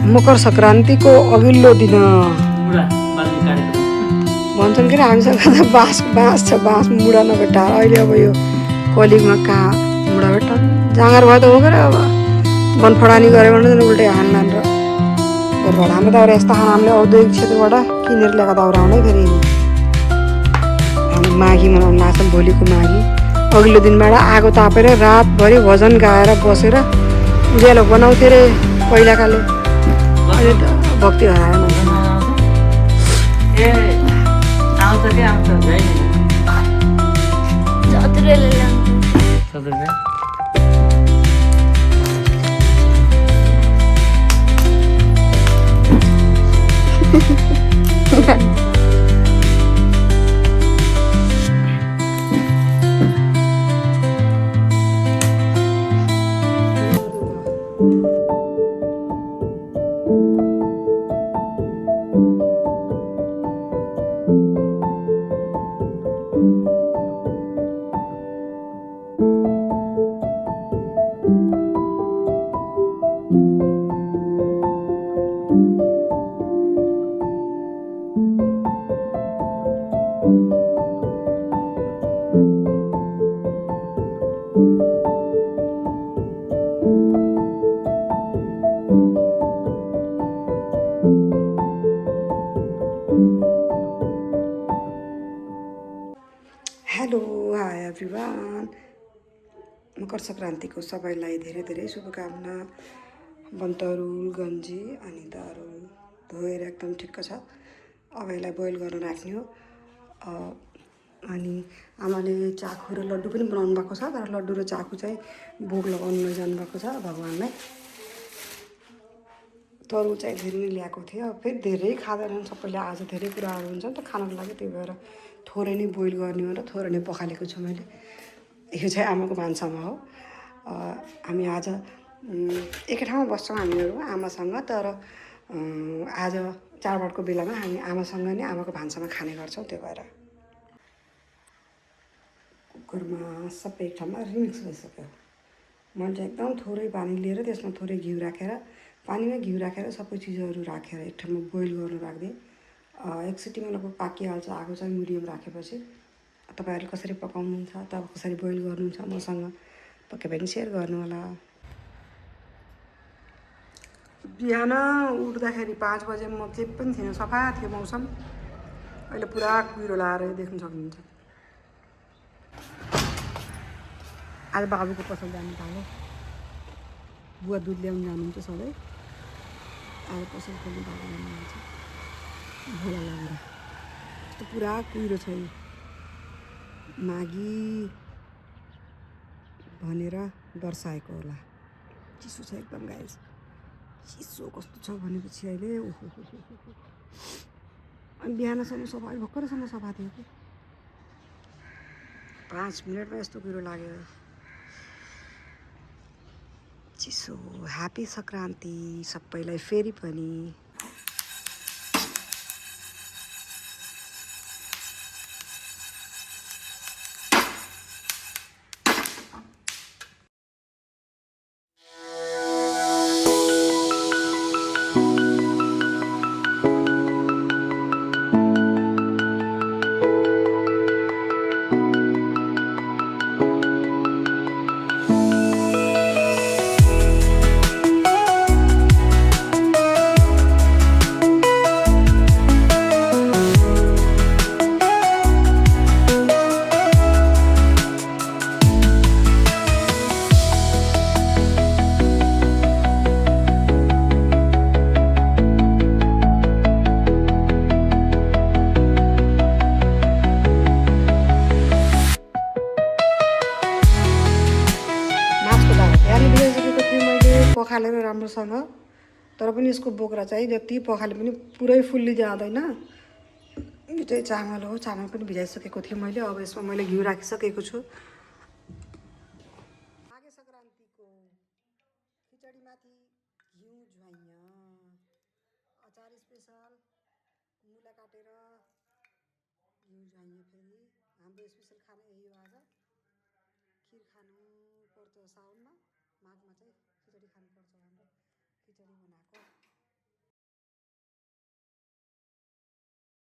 मकर सङ्क्रान्तिको अघिल्लो दिन भन्छन् कि हामीसँग त बाँस छ, बाँस मुढा नभेट्टाएर अहिले अब यो कलिगमा कहाँ मुढा भेट्टा जाँगर भयो त हो क्या अब वनफडानी गऱ्यो भने उल्टै हान्लान र घरबाट हाम्रो दाउरा यस्तो हामीले औद्योगिक क्षेत्रबाट किनेर ल्याएको दाउरा हुँदै फेरि हामी माघी मनाउन लाग्छौँ। भोलिको माघी अघिल्लो दिनबाट आगो तापेर रातभरि भजन गाएर बसेर उज्यालो बनाउँथे अरे पहिलाकाले। अहिले त भक्ति हराएन। हेलो हाई एभ्रिवान, मकर सङ्क्रान्तिको सबैलाई धेरै धेरै शुभकामना। बन्तरुल गन्जी अनि दारुल धोएर एकदम ठिक्क छ। अब यसलाई बोइल गर्न राख्ने हो। अनि आमाले चाखु र लड्डु पनि बनाउनु भएको छ, तर लड्डु र चाखु चाहिँ भोग लगाउनु लैजानु भएको छ भगवान्लाई। तरुल चाहिँ धेरै नै ल्याएको थियो, फेरि धेरै खाँदैनन् सबैले। आज धेरै कुराहरू हुन्छ नि त खानको लागि, त्यही भएर थोरै नै बोइल गर्ने हो र थोरै नै पखालेको छु मैले। यो चाहिँ आमाको भान्सामा हो। हामी आज एकै ठाउँमा बस्छौँ हामीहरू आमासँग, तर आज चाडबाडको बेलामा हामी आमासँग नै आमाको भान्सामा खाने गर्छौँ। त्यो भएर कुकरमा सबै एक ठाउँमा रिमिक्स भइसक्यो। मैले चाहिँ एकदम थोरै पानी लिएर त्यसमा थोरै घिउ राखेर, पानीमा घिउ राखेर सबै चिजहरू राखेर एक ठाउँमा बोइल गर्नु राख्दिएँ। एक सिटीमा लगभग पाकिहाल्छ। आगो चाहिँ मिडियम राखेपछि। तपाईँहरूले कसरी पकाउनुहुन्छ, तपाईँ कसरी बोइल गर्नुहुन्छ, मसँग पक्कै पनि सेयर गर्नु होला। बिहान उठ्दाखेरि 5 बजे म केही पनि थिएन, सफा थियो मौसम। अहिले पुरा कुहिरो लाएर देख्न सक्नुहुन्छ। आज बाबुको पसल जानु थाल्यो। बुवा दुध ल्याउनु जानुहुन्छ सधैँ। आज पसल खोल्नु थाल्यो जानुहुन्छ भोला लागेर। यस्तो पुरा कुहिरो छ। माघी भनेर दर्शाएको होला। चिसो छ एकदम गाइस। चिसो कस्तो छ भनेपछि अहिले ओहो। अनि बिहानसम्म सफा, भर्खरसम्म सफा थियो कि 5 मिनटमा यस्तो कुरो लाग्यो। चिसो। ह्याप्पी सङ्क्रान्ति सबैलाई फेरि पनि। पखालेर राम्रोसँग, तर पनि यसको बोक्रा चाहिँ जति पखाले पनि पुरै फुल्ली जाँदैन। यो चाहिँ चामल हो, चामल पनि भिजाइसकेको थिएँ मैले। अब यसमा मैले घिउ राखिसकेको छु। माघे सङ्क्रान्तिको खिचडीमाथि घिउ ज्वाइँ, अचार स्पेसल, मुला काटेर घिउ ज्वाइँ। फेरि हाम्रो स्पेसल खाना यही हो। आज खिर खानु पर्छ साउनमा, माघमा चाहिँ खिचडी खानुपर्छ भनेर खिचडी बनाएको।